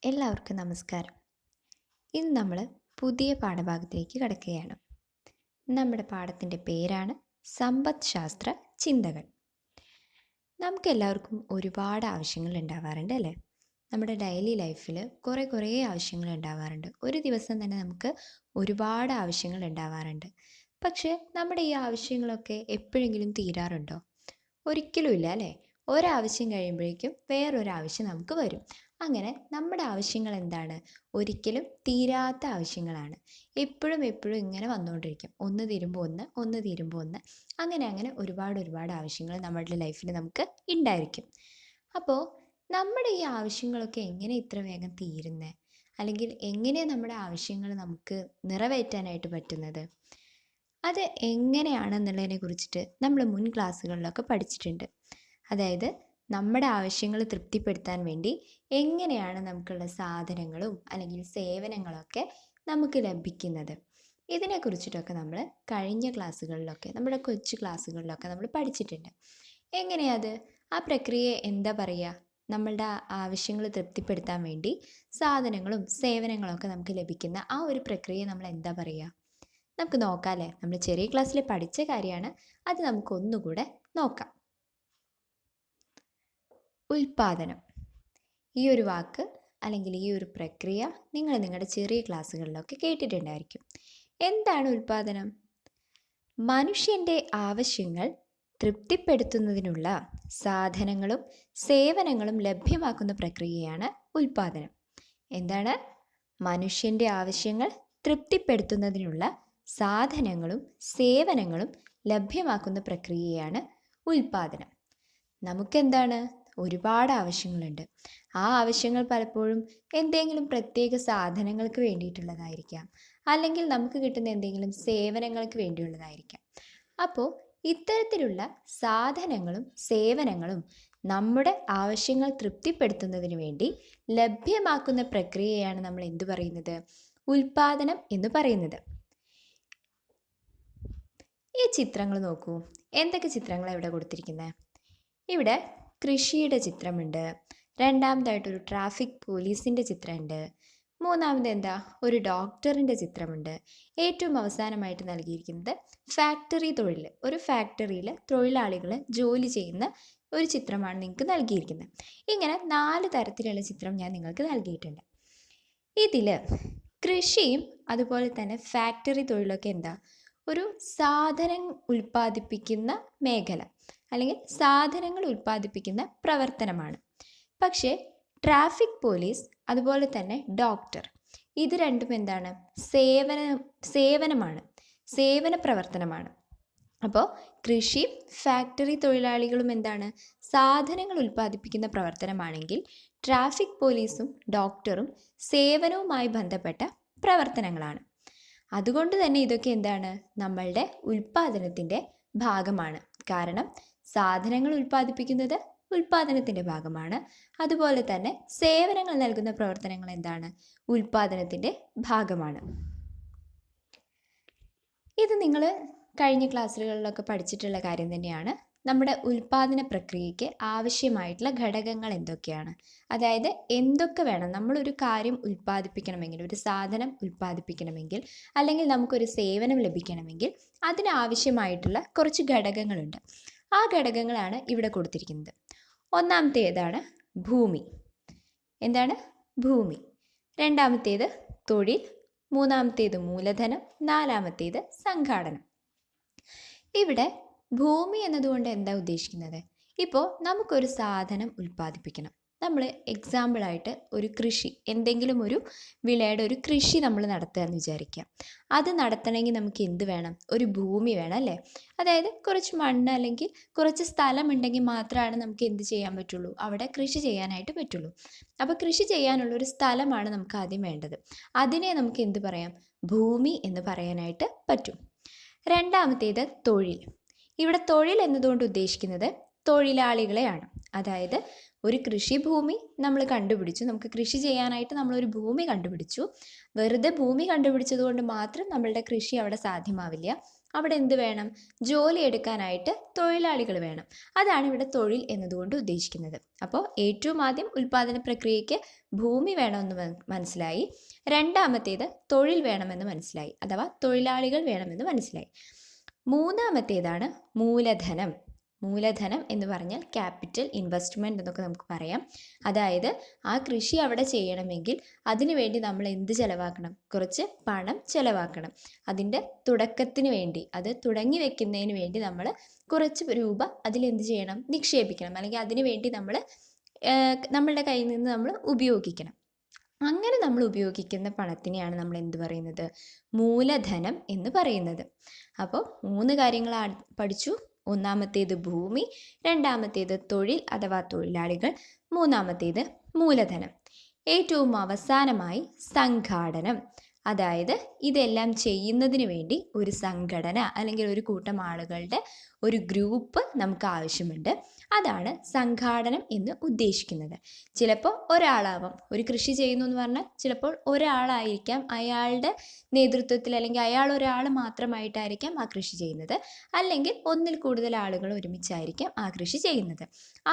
എല്ലാവർക്കും നമസ്കാരം. ഇന്ന് നമ്മൾ പുതിയ പാഠഭാഗത്തിലേക്ക് കടക്കുകയാണ്. നമ്മുടെ പാഠത്തിൻ്റെ പേരാണ് സമ്പദ് ശാസ്ത്ര ചിന്തകൾ. നമുക്കെല്ലാവർക്കും ഒരുപാട് ആവശ്യങ്ങൾ ഉണ്ടാവാറുണ്ട് അല്ലേ? നമ്മുടെ ഡെയിലി ലൈഫിൽ കുറേ ആവശ്യങ്ങൾ ഉണ്ടാവാറുണ്ട്. ഒരു ദിവസം തന്നെ നമുക്ക് ഒരുപാട് ആവശ്യങ്ങൾ ഉണ്ടാവാറുണ്ട്. പക്ഷേ നമ്മുടെ ഈ ആവശ്യങ്ങളൊക്കെ എപ്പോഴെങ്കിലും തീരാറുണ്ടോ? ഒരിക്കലും ഇല്ല അല്ലേ? ഒരാവശ്യം കഴിയുമ്പോഴേക്കും വേറൊരാവശ്യം നമുക്ക് വരും. അങ്ങനെ നമ്മുടെ ആവശ്യങ്ങൾ എന്താണ്? ഒരിക്കലും തീരാത്ത ആവശ്യങ്ങളാണ്. എപ്പോഴും ഇങ്ങനെ വന്നുകൊണ്ടിരിക്കും. ഒന്ന് തീരുമ്പോൾ ഒന്ന്, ഒന്ന് തീരുമ്പോൾ ഒന്ന്. അങ്ങനെ ഒരുപാട് ആവശ്യങ്ങൾ നമ്മുടെ ലൈഫിൽ നമുക്ക് ഉണ്ടായിരിക്കും. അപ്പോൾ നമ്മുടെ ഈ ആവശ്യങ്ങളൊക്കെ എങ്ങനെ ഇത്ര വേഗം തീരുന്നത്? അല്ലെങ്കിൽ എങ്ങനെയാണ് നമ്മുടെ ആവശ്യങ്ങൾ നമുക്ക് നിറവേറ്റാനായിട്ട് പറ്റുന്നത്? അത് എങ്ങനെയാണെന്നുള്ളതിനെ കുറിച്ചിട്ട് നമ്മൾ മുൻ ക്ലാസ്സുകളിലൊക്കെ പഠിച്ചിട്ടുണ്ട്. അതായത് നമ്മുടെ ആവശ്യങ്ങൾ തൃപ്തിപ്പെടുത്താൻ വേണ്ടി എങ്ങനെയാണ് നമുക്കുള്ള സാധനങ്ങളും അല്ലെങ്കിൽ സേവനങ്ങളൊക്കെ നമുക്ക് ലഭിക്കുന്നത്. ഇതിനെക്കുറിച്ചിട്ടൊക്കെ നമ്മൾ കഴിഞ്ഞ ക്ലാസ്സുകളിലൊക്കെ നമ്മുടെ കൊച്ചു ക്ലാസ്സുകളിലൊക്കെ നമ്മൾ പഠിച്ചിട്ടുണ്ട്. എങ്ങനെയത്? ആ പ്രക്രിയയെ എന്താ പറയുക? നമ്മളുടെ ആവശ്യങ്ങൾ തൃപ്തിപ്പെടുത്താൻ വേണ്ടി സാധനങ്ങളും സേവനങ്ങളൊക്കെ നമുക്ക് ലഭിക്കുന്ന ആ ഒരു പ്രക്രിയയെ നമ്മൾ എന്താ പറയുക? നമുക്ക് നോക്കാം അല്ലേ? നമ്മൾ ചെറിയ ക്ലാസ്സിൽ പഠിച്ച കാര്യമാണ്. അത് നമുക്കൊന്നുകൂടെ നോക്കാം. ഉൽപാദനം. ഈ ഒരു വാക്ക് അല്ലെങ്കിൽ ഈ ഒരു പ്രക്രിയ നിങ്ങൾ നിങ്ങളുടെ ചെറിയ ക്ലാസ്സുകളിലൊക്കെ കേട്ടിട്ടുണ്ടായിരിക്കും. എന്താണ് ഉൽപാദനം? മനുഷ്യൻ്റെ ആവശ്യങ്ങൾ തൃപ്തിപ്പെടുത്തുന്നതിനുള്ള സാധനങ്ങളും സേവനങ്ങളും ലഭ്യമാക്കുന്ന പ്രക്രിയയാണ് ഉൽപാദനം. എന്താണ്? മനുഷ്യൻ്റെ ആവശ്യങ്ങൾ തൃപ്തിപ്പെടുത്തുന്നതിനുള്ള സാധനങ്ങളും സേവനങ്ങളും ലഭ്യമാക്കുന്ന പ്രക്രിയയാണ് ഉൽപാദനം. നമുക്കെന്താണ്? ഒരുപാട് ആവശ്യങ്ങളുണ്ട്. ആ ആവശ്യങ്ങൾ പലപ്പോഴും എന്തെങ്കിലും പ്രത്യേക സാധനങ്ങൾക്ക് വേണ്ടിയിട്ടുള്ളതായിരിക്കാം, അല്ലെങ്കിൽ നമുക്ക് കിട്ടുന്ന എന്തെങ്കിലും സേവനങ്ങൾക്ക് വേണ്ടിയുള്ളതായിരിക്കാം. അപ്പോൾ ഇത്തരത്തിലുള്ള സാധനങ്ങളും സേവനങ്ങളും നമ്മുടെ ആവശ്യങ്ങൾ തൃപ്തിപ്പെടുത്തുന്നതിന് വേണ്ടി ലഭ്യമാക്കുന്ന പ്രക്രിയയാണ് നമ്മൾ എന്തു പറയുന്നത്? ഉൽപാദനം എന്ന് പറയുന്നത്. ഈ ചിത്രങ്ങൾ നോക്കൂ. എന്തൊക്കെ ചിത്രങ്ങളാണ് ഇവിടെ കൊടുത്തിരിക്കുന്നത്? ഇവിടെ കൃഷിയുടെ ചിത്രമുണ്ട്. രണ്ടാമതായിട്ടൊരു ട്രാഫിക് പോലീസിൻ്റെ ചിത്രമുണ്ട്. മൂന്നാമത് എന്താ? ഒരു ഡോക്ടറിൻ്റെ ചിത്രമുണ്ട്. ഏറ്റവും അവസാനമായിട്ട് നൽകിയിരിക്കുന്നത് ഫാക്ടറി തൊഴിൽ. ഒരു ഫാക്ടറിയിൽ തൊഴിലാളികൾ ജോലി ചെയ്യുന്ന ഒരു ചിത്രമാണ് നിങ്ങൾക്ക് നൽകിയിരിക്കുന്നത്. ഇങ്ങനെ 4 തരത്തിലുള്ള ചിത്രം ഞാൻ നിങ്ങൾക്ക് നൽകിയിട്ടുണ്ട്. ഇതിൽ കൃഷിയും അതുപോലെ തന്നെ ഫാക്ടറി തൊഴിലൊക്കെ എന്താ? ഒരു സാധനം ഉൽപ്പാദിപ്പിക്കുന്ന മേഖല അല്ലെങ്കിൽ സാധനങ്ങൾ ഉൽപ്പാദിപ്പിക്കുന്ന പ്രവർത്തനമാണ്. പക്ഷേ ട്രാഫിക് പോലീസ് അതുപോലെ തന്നെ ഡോക്ടർ, ഇത് രണ്ടും എന്താണ്? സേവനമാണ്, സേവന പ്രവർത്തനമാണ്. അപ്പോൾ കൃഷിയും ഫാക്ടറി തൊഴിലാളികളും എന്താണ്? സാധനങ്ങൾ ഉൽപ്പാദിപ്പിക്കുന്ന പ്രവർത്തനമാണെങ്കിൽ ട്രാഫിക് പോലീസും ഡോക്ടറും സേവനവുമായി ബന്ധപ്പെട്ട പ്രവർത്തനങ്ങളാണ്. അതുകൊണ്ട് തന്നെ ഇതൊക്കെ എന്താണ്? നമ്മളുടെ ഉൽപ്പാദനത്തിൻ്റെ ഭാഗമാണ്. കാരണം സാധനങ്ങൾ ഉൽപ്പാദിപ്പിക്കുന്നത് ഉൽപ്പാദനത്തിൻ്റെ ഭാഗമാണ്. അതുപോലെ തന്നെ സേവനങ്ങൾ നൽകുന്ന പ്രവർത്തനങ്ങൾ എന്താണ്? ഉൽപ്പാദനത്തിൻ്റെ ഭാഗമാണ്. ഇത് നിങ്ങൾ കഴിഞ്ഞ ക്ലാസ്സുകളിലൊക്കെ പഠിച്ചിട്ടുള്ള കാര്യം തന്നെയാണ്. നമ്മുടെ ഉൽപ്പാദന പ്രക്രിയയ്ക്ക് ആവശ്യമായിട്ടുള്ള ഘടകങ്ങൾ എന്തൊക്കെയാണ്? അതായത് എന്തൊക്കെ വേണം? നമ്മളൊരു കാര്യം ഉൽപ്പാദിപ്പിക്കണമെങ്കിൽ, ഒരു സാധനം ഉൽപ്പാദിപ്പിക്കണമെങ്കിൽ, അല്ലെങ്കിൽ നമുക്കൊരു സേവനം ലഭിക്കണമെങ്കിൽ അതിനാവശ്യമായിട്ടുള്ള കുറച്ച് ഘടകങ്ങളുണ്ട്. ആ ഘടകങ്ങളാണ് ഇവിടെ കൊടുത്തിരിക്കുന്നത്. ഒന്നാമത്തേതാണ് ഭൂമി. എന്താണ്? ഭൂമി. രണ്ടാമത്തേത് തൊഴിൽ. മൂന്നാമത്തേത് മൂലധനം. നാലാമത്തേത് സംഘാടനം. ഇവിടെ ഭൂമി എന്നതുകൊണ്ട് എന്താ ഉദ്ദേശിക്കുന്നത്? ഇപ്പോൾ നമുക്കൊരു സാധനം ഉൽപ്പാദിപ്പിക്കണം. നമ്മൾ എക്സാമ്പിളായിട്ട് ഒരു കൃഷി, എന്തെങ്കിലും ഒരു വിളയുടെ ഒരു കൃഷി നമ്മൾ നടത്തുക എന്ന് വിചാരിക്കുക. അത് നടത്തണമെങ്കിൽ നമുക്ക് എന്ത് വേണം? ഒരു ഭൂമി വേണം അല്ലേ? അതായത് കുറച്ച് മണ്ണ് അല്ലെങ്കിൽ കുറച്ച് സ്ഥലം ഉണ്ടെങ്കിൽ മാത്രമാണ് നമുക്ക് എന്ത് ചെയ്യാൻ പറ്റുള്ളൂ? അവിടെ കൃഷി ചെയ്യാനായിട്ട് പറ്റുള്ളൂ. അപ്പോൾ കൃഷി ചെയ്യാനുള്ളൊരു സ്ഥലമാണ് നമുക്ക് ആദ്യം വേണ്ടത്. അതിനെ നമുക്ക് എന്ത് പറയാം? ഭൂമി എന്ന് പറയാനായിട്ട് പറ്റും. രണ്ടാമത്തേത് തൊഴിൽ. ഇവിടെ തൊഴിൽ എന്നതുകൊണ്ട് ഉദ്ദേശിക്കുന്നത് തൊഴിലാളികളെയാണ്. അതായത് ഒരു കൃഷിഭൂമി നമ്മൾ കണ്ടുപിടിച്ചു, നമുക്ക് കൃഷി ചെയ്യാനായിട്ട് നമ്മളൊരു ഭൂമി കണ്ടുപിടിച്ചു. വെറുതെ ഭൂമി കണ്ടുപിടിച്ചത് കൊണ്ട് മാത്രം നമ്മളുടെ കൃഷി അവിടെ സാധ്യമാവില്ല. അവിടെ എന്ത് വേണം? ജോലി എടുക്കാനായിട്ട് തൊഴിലാളികൾ വേണം. അതാണ് ഇവിടെ തൊഴിൽ എന്നതുകൊണ്ട് ഉദ്ദേശിക്കുന്നത്. അപ്പോൾ ഏറ്റവും ആദ്യം ഉൽപാദന പ്രക്രിയയ്ക്ക് ഭൂമി വേണമെന്ന് മനസ്സിലായി. രണ്ടാമത്തേത് തൊഴിൽ വേണമെന്ന് മനസ്സിലായി, അഥവാ തൊഴിലാളികൾ വേണമെന്ന് മനസ്സിലായി. മൂന്നാമത്തേതാണ് മൂലധനം. മൂലധനം എന്ന് പറഞ്ഞാൽ ക്യാപിറ്റൽ ഇൻവെസ്റ്റ്മെൻറ്റ് എന്നൊക്കെ നമുക്ക് പറയാം. അതായത് ആ കൃഷി അവിടെ ചെയ്യണമെങ്കിൽ അതിനു വേണ്ടി നമ്മൾ എന്ത് ചിലവാക്കണം? കുറച്ച് പണം ചിലവാക്കണം. അതിൻ്റെ തുടക്കത്തിന് വേണ്ടി, അത് തുടങ്ങി വെക്കുന്നതിന് വേണ്ടി നമ്മൾ കുറച്ച് രൂപ അതിലെന്ത് ചെയ്യണം? നിക്ഷേപിക്കണം. അല്ലെങ്കിൽ അതിനു വേണ്ടി നമ്മളുടെ കയ്യിൽ നിന്ന് നമ്മൾ ഉപയോഗിക്കണം. അങ്ങനെ നമ്മൾ ഉപയോഗിക്കുന്ന പണത്തിനെയാണ് നമ്മൾ എന്ത് പറയുന്നത്? മൂലധനം എന്ന് പറയുന്നത്. അപ്പോൾ 3 കാര്യങ്ങൾ പഠിച്ചു. ഒന്നാമത്തേത് ഭൂമി, രണ്ടാമത്തേത് തൊഴിൽ അഥവാ തൊഴിലാളികൾ, മൂന്നാമത്തേത് മൂലധനം. ഏറ്റവും അവസാനമായി സംഘാടനം. അതായത് ഇതെല്ലാം ചെയ്യുന്നതിന് വേണ്ടി ഒരു സംഘടന അല്ലെങ്കിൽ ഒരു കൂട്ടം ആളുകളുടെ ഒരു ഗ്രൂപ്പ് നമുക്ക് ആവശ്യമുണ്ട്. അതാണ് സംഘാടനം എന്ന് ഉദ്ദേശിക്കുന്നത്. ചിലപ്പോൾ ഒരാളാവാം. ഒരു കൃഷി ചെയ്യുന്നു എന്ന് പറഞ്ഞാൽ ചിലപ്പോൾ ഒരാളായിരിക്കാം, അയാളുടെ നേതൃത്വത്തിൽ അല്ലെങ്കിൽ അയാൾ ഒരാൾ മാത്രമായിട്ടായിരിക്കാം ആ കൃഷി ചെയ്യുന്നത്. അല്ലെങ്കിൽ ഒന്നിൽ കൂടുതൽ ആളുകൾ ഒരുമിച്ചായിരിക്കാം ആ കൃഷി ചെയ്യുന്നത്.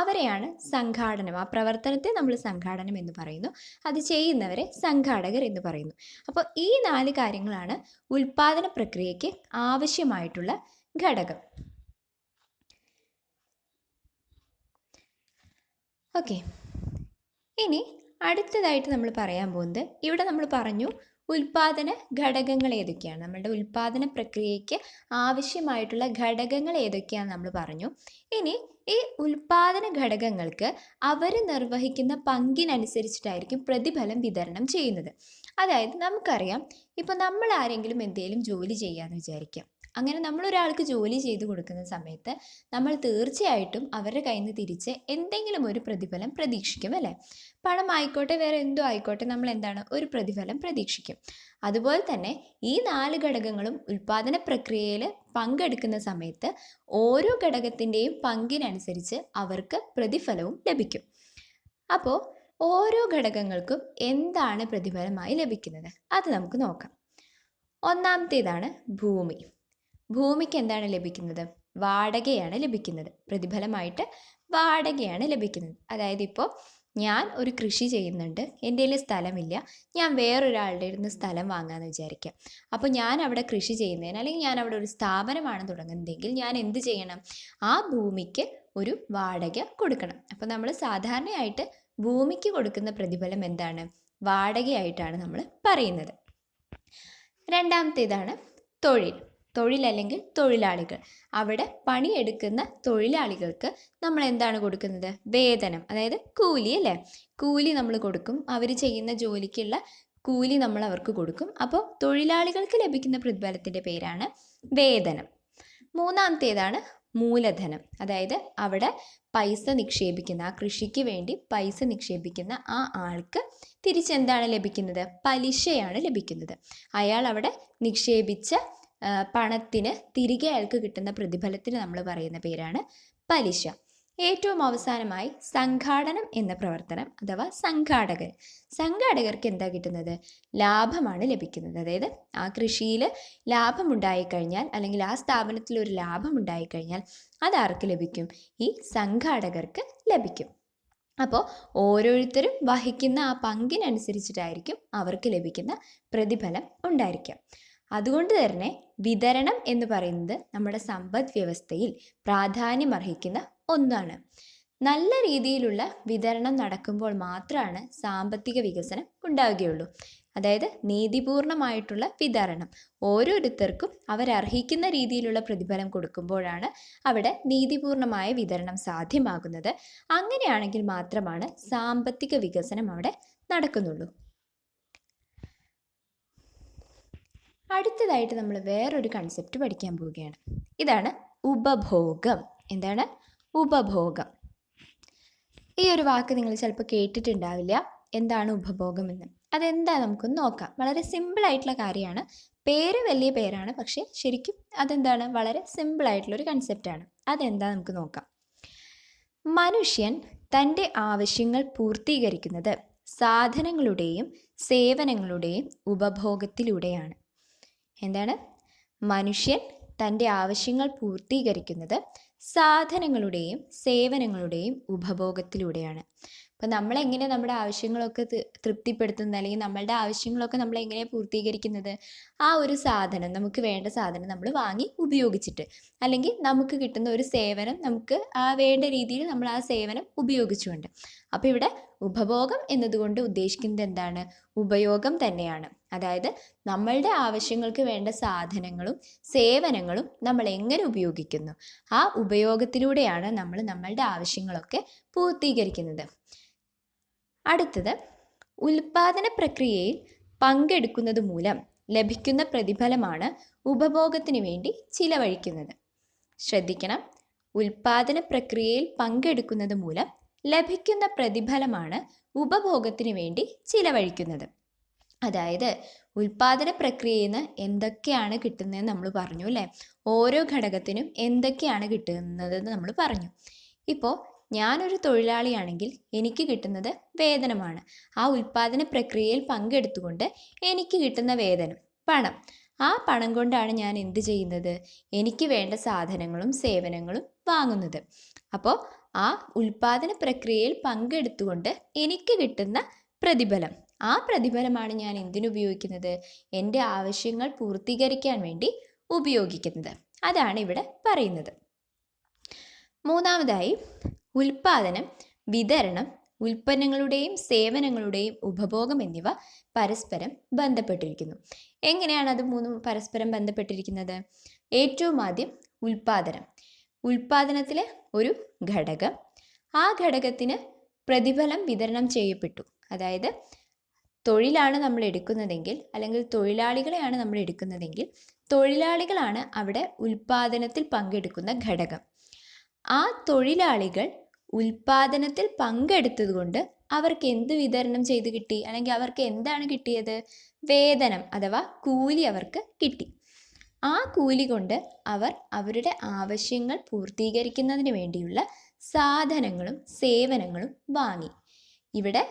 അവരെയാണ് സംഘാടനം, ആ പ്രവർത്തനത്തെ നമ്മൾ സംഘാടനം എന്ന് പറയുന്നു. അത് ചെയ്യുന്നവരെ സംഘാടകർ എന്ന് പറയുന്നു. അപ്പോൾ ഈ 4 കാര്യങ്ങളാണ് ഉൽപാദന പ്രക്രിയയ്ക്ക് ആവശ്യമായിട്ടുള്ള ഘടകം. ഓക്കെ, ഇനി അടുത്തതായിട്ട് നമ്മൾ പറയാൻ പോകുന്നത്, ഇവിടെ നമ്മൾ പറഞ്ഞു ഉൽപാദന ഘടകങ്ങൾ ഏതൊക്കെയാണ്, നമ്മളുടെ ഉൽപാദന പ്രക്രിയയ്ക്ക് ആവശ്യമായിട്ടുള്ള ഘടകങ്ങൾ ഏതൊക്കെയാണെന്ന് നമ്മൾ പറഞ്ഞു. ഇനി ഈ ഉൽപാദന ഘടകങ്ങൾക്ക് അവർ നിർവഹിക്കുന്ന പങ്കിനനുസരിച്ചിട്ടായിരിക്കും പ്രതിഫലം വിതരണം ചെയ്യുന്നത്. അതായത് നമുക്കറിയാം, ഇപ്പം നമ്മൾ ആരെങ്കിലും എന്തെങ്കിലും ജോലി ചെയ്യാമെന്ന് വിചാരിക്കാം. അങ്ങനെ നമ്മളൊരാൾക്ക് ജോലി ചെയ്ത് കൊടുക്കുന്ന സമയത്ത് നമ്മൾ തീർച്ചയായിട്ടും അവരുടെ കയ്യിൽ നിന്ന് തിരിച്ച് എന്തെങ്കിലും ഒരു പ്രതിഫലം പ്രതീക്ഷിക്കും, അല്ലേ? പണം ആയിക്കോട്ടെ, വേറെ എന്തോ ആയിക്കോട്ടെ, നമ്മൾ എന്താണ്? ഒരു പ്രതിഫലം പ്രതീക്ഷിക്കും. അതുപോലെ തന്നെ ഈ 4 ഘടകങ്ങളും ഉൽപാദന പ്രക്രിയയിൽ പങ്കെടുക്കുന്ന സമയത്ത് ഓരോ ഘടകത്തിൻ്റെയും പങ്കിനനുസരിച്ച് അവർക്ക് പ്രതിഫലവും ലഭിക്കും. അപ്പോൾ ഓരോ ഘടകങ്ങൾക്കും എന്താണ് പ്രതിഫലമായി ലഭിക്കുന്നത് അത് നമുക്ക് നോക്കാം. ഒന്നാമത്തേതാണ് ഭൂമി. ഭൂമിക്ക് എന്താണ് ലഭിക്കുന്നത്? വാടകയാണ് ലഭിക്കുന്നത്. പ്രതിഫലമായിട്ട് വാടകയാണ് ലഭിക്കുന്നത്. അതായത് ഇപ്പോൾ ഞാൻ ഒരു കൃഷി ചെയ്യുന്നുണ്ട്, എൻ്റെ കയ്യിൽ സ്ഥലമില്ല, ഞാൻ വേറൊരാളുടെ അടുത്ത് സ്ഥലം വാങ്ങാമെന്ന് വിചാരിക്കാം. അപ്പോൾ ഞാൻ അവിടെ കൃഷി ചെയ്യുന്നതിന്, അല്ലെങ്കിൽ ഞാൻ അവിടെ ഒരു സ്ഥാപനമാണ് തുടങ്ങുന്നതെങ്കിൽ ഞാൻ എന്ത് ചെയ്യണം? ആ ഭൂമിക്ക് ഒരു വാടക കൊടുക്കണം. അപ്പോൾ നമ്മൾ സാധാരണയായിട്ട് ഭൂമിക്ക് കൊടുക്കുന്ന പ്രതിഫലം എന്താണ്? വാടകയായിട്ടാണ് നമ്മൾ പറയുന്നത്. രണ്ടാമത്തേതാണ് തൊഴിൽ. തൊഴിൽ അല്ലെങ്കിൽ തൊഴിലാളികൾ. അവിടെ പണിയെടുക്കുന്ന തൊഴിലാളികൾക്ക് നമ്മൾ എന്താണ് കൊടുക്കുന്നത്? വേതനം, അതായത് കൂലി, അല്ലേ? കൂലി നമ്മൾ കൊടുക്കും. അവർ ചെയ്യുന്ന ജോലിക്കുള്ള കൂലി നമ്മൾ അവർക്ക് കൊടുക്കും. അപ്പോൾ തൊഴിലാളികൾക്ക് ലഭിക്കുന്ന പ്രതിഫലത്തിൻ്റെ പേരാണ് വേതനം. മൂന്നാമത്തേതാണ് മൂലധനം. അതായത് അവിടെ പൈസ നിക്ഷേപിക്കുന്ന, ആ കൃഷിക്ക് വേണ്ടി പൈസ നിക്ഷേപിക്കുന്ന ആ ആൾക്ക് തിരിച്ചെന്താണ് ലഭിക്കുന്നത്? പലിശയാണ് ലഭിക്കുന്നത്. അയാൾ അവിടെ നിക്ഷേപിച്ച പണത്തിന് തിരികെ അയാൾക്ക് കിട്ടുന്ന പ്രതിഫലത്തിന് നമ്മൾ പറയുന്ന പേരാണ് പലിശ. ഏറ്റവും അവസാനമായി സംഘാടനം എന്ന പ്രവർത്തനം അഥവാ സംഘാടകർക്ക് എന്താ കിട്ടുന്നത്? ലാഭമാണ് ലഭിക്കുന്നത്. അതായത് ആ കൃഷിയിൽ ലാഭമുണ്ടായിക്കഴിഞ്ഞാൽ, അല്ലെങ്കിൽ ആ സ്ഥാപനത്തിൽ ഒരു ലാഭമുണ്ടായിക്കഴിഞ്ഞാൽ അതാർക്ക് ലഭിക്കും? ഈ സംഘാടകർക്ക് ലഭിക്കും. അപ്പോൾ ഓരോരുത്തരും വഹിക്കുന്ന ആ പങ്കിനനുസരിച്ചിട്ടായിരിക്കും അവർക്ക് ലഭിക്കുന്ന പ്രതിഫലം ഉണ്ടായിരിക്കുക. അതുകൊണ്ട് തന്നെ വിതരണം എന്ന് പറയുന്നത് നമ്മുടെ സമ്പദ് വ്യവസ്ഥയിൽ പ്രാധാന്യമർഹിക്കുന്ന ഒന്നാണ്. നല്ല രീതിയിലുള്ള വിതരണം നടക്കുമ്പോൾ മാത്രമാണ് സാമ്പത്തിക വികസനം ഉണ്ടാവുകയുള്ളൂ. അതായത് നീതിപൂർണമായിട്ടുള്ള വിതരണം, ഓരോരുത്തർക്കും അവരർഹിക്കുന്ന രീതിയിലുള്ള പ്രതിഫലം കൊടുക്കുമ്പോഴാണ് അവിടെ നീതിപൂർണമായ വിതരണം സാധ്യമാകുന്നത്. അങ്ങനെയാണെങ്കിൽ മാത്രമാണ് സാമ്പത്തിക വികസനം അവിടെ നടക്കുന്നുള്ളൂ. അടുത്തതായിട്ട് നമ്മൾ വേറൊരു കൺസെപ്റ്റ് പഠിക്കാൻ പോവുകയാണ്. ഇതാണ് ഉപഭോഗം. എന്താണ്? ഉപഭോഗം. ഈ ഒരു വാക്ക് നിങ്ങൾ ചിലപ്പോൾ കേട്ടിട്ടുണ്ടാവില്ല. എന്താണ് ഉപഭോഗം എന്ന്? അതെന്താ നമുക്കൊന്ന് നോക്കാം. വളരെ സിമ്പിളായിട്ടുള്ള കാര്യമാണ്. പേര് വലിയ പേരാണ്, പക്ഷേ ശരിക്കും അതെന്താണ്? വളരെ സിമ്പിളായിട്ടുള്ളൊരു കൺസെപ്റ്റാണ്. അതെന്താ നമുക്ക് നോക്കാം. മനുഷ്യൻ തൻ്റെ ആവശ്യങ്ങൾ പൂർത്തീകരിക്കുന്നത് സാധനങ്ങളുടെയും സേവനങ്ങളുടെയും ഉപഭോഗത്തിലൂടെയാണ്. എന്താണ്? മനുഷ്യൻ തൻ്റെ ആവശ്യങ്ങൾ പൂർത്തീകരിക്കുന്നത് സാധനങ്ങളുടെയും സേവനങ്ങളുടെയും ഉപഭോഗത്തിലൂടെയാണ്. അപ്പോൾ നമ്മളെങ്ങനെ നമ്മുടെ ആവശ്യങ്ങളൊക്കെ തൃപ്തിപ്പെടുത്തുന്നത്, അല്ലെങ്കിൽ നമ്മളുടെ ആവശ്യങ്ങളൊക്കെ നമ്മൾ എങ്ങനെയാണ് പൂർത്തീകരിക്കുന്നത്? ആ ഒരു സാധനം, നമുക്ക് വേണ്ട സാധനം നമ്മൾ വാങ്ങി ഉപയോഗിച്ചിട്ട്, അല്ലെങ്കിൽ നമുക്ക് കിട്ടുന്ന ഒരു സേവനം നമുക്ക് വേണ്ട രീതിയിൽ നമ്മൾ ആ സേവനം ഉപയോഗിച്ചുകൊണ്ട്. അപ്പോൾ ഇവിടെ ഉപഭോഗം എന്നതുകൊണ്ട് ഉദ്ദേശിക്കുന്നത് എന്താണ്? ഉപയോഗം തന്നെയാണ്. അതായത് നമ്മളുടെ ആവശ്യങ്ങൾക്ക് വേണ്ട സാധനങ്ങളും സേവനങ്ങളും നമ്മൾ എങ്ങനെ ഉപയോഗിക്കുന്നു, ആ ഉപയോഗത്തിലൂടെയാണ് നമ്മൾ നമ്മളുടെ ആവശ്യങ്ങളൊക്കെ പൂർത്തീകരിക്കുന്നത്. അടുത്തത്, ഉൽപാദന പ്രക്രിയയിൽ പങ്കെടുക്കുന്നത് മൂലം ലഭിക്കുന്ന പ്രതിഫലമാണ് ഉപഭോഗത്തിന് വേണ്ടി ചിലവഴിക്കുന്നത്. ശ്രദ്ധിക്കണം, ഉൽപാദന പ്രക്രിയയിൽ പങ്കെടുക്കുന്നത് മൂലം ലഭിക്കുന്ന പ്രതിഫലമാണ് ഉപഭോഗത്തിന് വേണ്ടി ചിലവഴിക്കുന്നത്. അതായത് ഉൽപാദന പ്രക്രിയയിൽ നിന്ന് എന്തൊക്കെയാണ് കിട്ടുന്നതെന്ന് നമ്മൾ പറഞ്ഞു അല്ലേ? ഓരോ ഘടകത്തിനും എന്തൊക്കെയാണ് കിട്ടുന്നതെന്ന് നമ്മൾ പറഞ്ഞു. ഇപ്പോൾ ഞാനൊരു തൊഴിലാളിയാണെങ്കിൽ എനിക്ക് കിട്ടുന്നത് വേതനമാണ്. ആ ഉൽപാദന പ്രക്രിയയിൽ പങ്കെടുത്തുകൊണ്ട് എനിക്ക് കിട്ടുന്ന വേതനം, പണം. ആ പണം കൊണ്ടാണ് ഞാൻ എന്ത് ചെയ്യുന്നത്? എനിക്ക് വേണ്ട സാധനങ്ങളും സേവനങ്ങളും വാങ്ങുന്നത്. അപ്പോൾ ആ ഉൽപാദന പ്രക്രിയയിൽ പങ്കെടുത്തുകൊണ്ട് എനിക്ക് കിട്ടുന്ന പ്രതിഫലം, ആ പ്രതിഫലമാണ് ഞാൻ എന്തിനുപയോഗിക്കുന്നത്? എൻ്റെ ആവശ്യങ്ങൾ പൂർത്തീകരിക്കാൻ വേണ്ടി ഉപയോഗിക്കുന്നത്. അതാണ് ഇവിടെ പറയുന്നത്. മൂന്നാമതായി, ഉൽപാദനം, വിതരണം, ഉൽപ്പന്നങ്ങളുടെയും സേവനങ്ങളുടെയും ഉപഭോഗം എന്നിവ പരസ്പരം ബന്ധപ്പെട്ടിരിക്കുന്നു. എങ്ങനെയാണ് അത് മൂന്നും പരസ്പരം ബന്ധപ്പെട്ടിരിക്കുന്നത്? ഏറ്റവും ആദ്യം ഉൽപാദനം. ഉൽപാദനത്തിലെ ഒരു ഘടകം, ആ ഘടകത്തിന് പ്രതിഫലം വിതരണം ചെയ്യപ്പെട്ടു. അതായത് തൊഴിലാണ് നമ്മൾ എടുക്കുന്നതെങ്കിൽ, അല്ലെങ്കിൽ തൊഴിലാളികളെയാണ് നമ്മൾ എടുക്കുന്നതെങ്കിൽ, തൊഴിലാളികളാണ് അവിടെ ഉൽപാദനത്തിൽ പങ്കെടുക്കുന്ന ഘടകം. ആ തൊഴിലാളികൾ ഉൽപാദനത്തിൽ പങ്കെടുത്തതുകൊണ്ട് അവർക്ക് എന്ത് വിതരണം ചെയ്ത് കിട്ടി? അല്ലെങ്കിൽ അവർക്ക് എന്താണ് കിട്ടിയത്? വേതനം അഥവാ കൂലി അവർക്ക് കിട്ടി. ആ കൂലി കൊണ്ട് അവർ അവരുടെ ആവശ്യങ്ങൾ പൂർത്തീകരിക്കുന്നതിന് വേണ്ടിയുള്ള സാധനങ്ങളും സേവനങ്ങളും വാങ്ങി. ഇവിടെ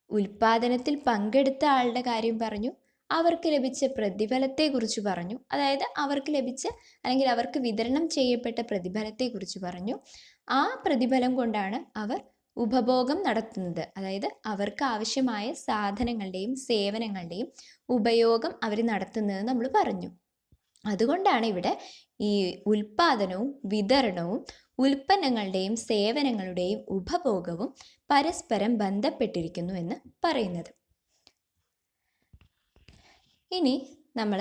ഉൽപാദനത്തിൽ പങ്കെടുത്ത ആളുടെ കാര്യം പറഞ്ഞു, അവർക്ക് ലഭിച്ച പ്രതിഫലത്തെക്കുറിച്ച് പറഞ്ഞു. അതായത് അവർക്ക് ലഭിച്ച, അല്ലെങ്കിൽ അവർക്ക് വിതരണം ചെയ്യപ്പെട്ട പ്രതിഫലത്തെക്കുറിച്ച് പറഞ്ഞു. ആ പ്രതിഫലം കൊണ്ടാണ് അവർ ഉപഭോഗം നടത്തുന്നത്. അതായത് അവർക്ക് ആവശ്യമായ സാധനങ്ങളുടെയും സേവനങ്ങളുടെയും ഉപയോഗം അവർ നടത്തുന്നത് നമ്മൾ പറഞ്ഞു. അതുകൊണ്ടാണ് ഇവിടെ ഈ ഉൽപാദനവും വിതരണവും ഉൽപ്പന്നങ്ങളുടെയും സേവനങ്ങളുടെയും ഉപഭോഗവും പരസ്പരം ബന്ധപ്പെട്ടിരിക്കുന്നു എന്ന് പറയുന്നത്. ഇനി നമ്മൾ